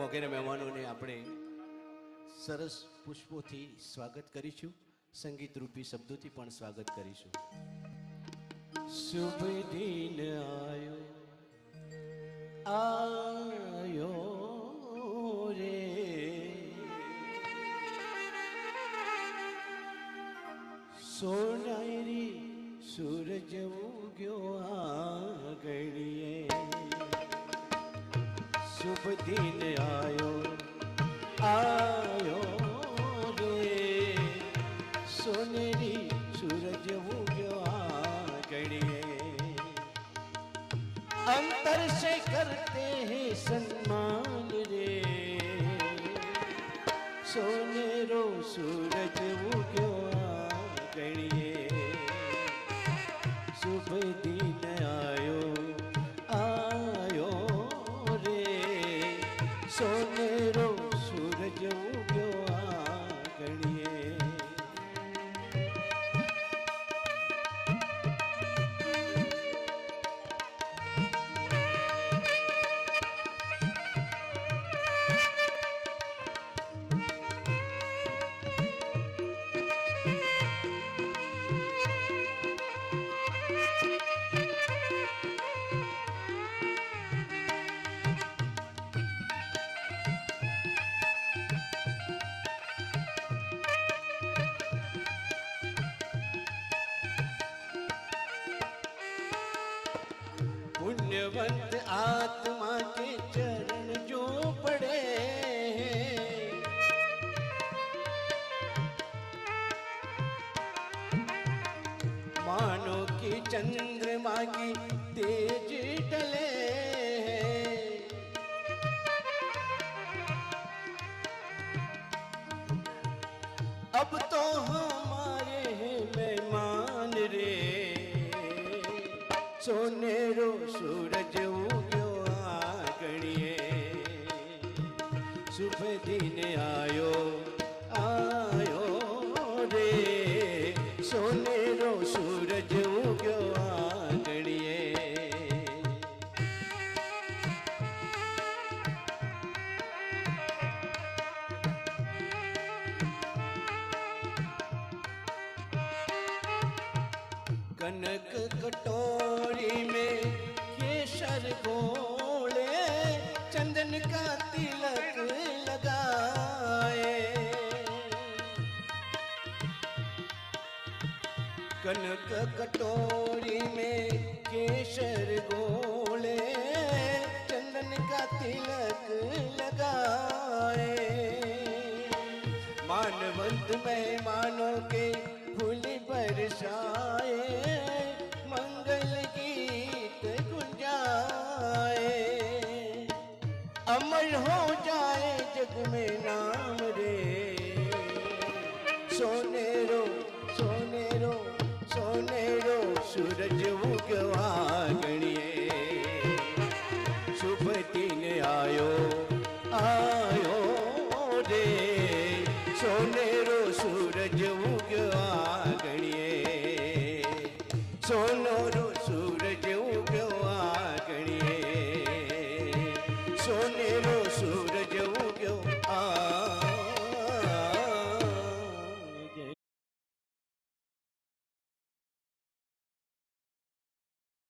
વગેરે મહેમાનોને આપણે સરસ પુષ્પોથી સ્વાગત કરીશું, સંગીત રૂપી શબ્દોથી પણ સ્વાગત કરીશું. શુભ દિન આયો આયો રે, સોનારી સૂરજ ઉગ્યો આંગણીએ. શુભ દિન આયો આયો રે, સોનેરી સૂરજ ઉગ્યો आंगणिए. अंतर से करते हैं सम्मान रे, सोनेरो सूरज उग्यो आंगणिए. शुभ दिन आयो आयो रे, सोनेरो सूरज उग्यो आंगणिए. पुण्यवंत आत्मा के चरण जो पड़े, मानो कि चंद्रमा की तेज डले. अब तो हमारे हैं मेहमान रे, सोनेरो सूरज उग्यो आंगणिए. शुभ दिन आयो आयो रे, सोनेरो सूरज उग्यो आंगणिए. कनक कटोरी में केसर घोले, चंदन का तिलक लगाए. कनक कटोरी में केसर घोले, चंदन का तिलक लगाए. मानवंत मेहमानों के फूल बरसाए, मंगल गीत गुंजाए. अमर हो जाए जग में नाम रे, सोनेरो सोनेरो सोनेरो सूरज उग्यो आंगणिए. शुभ दिन आयो आयो रे, सोनेरो सूरज उग्यो आंगणिए. सोनो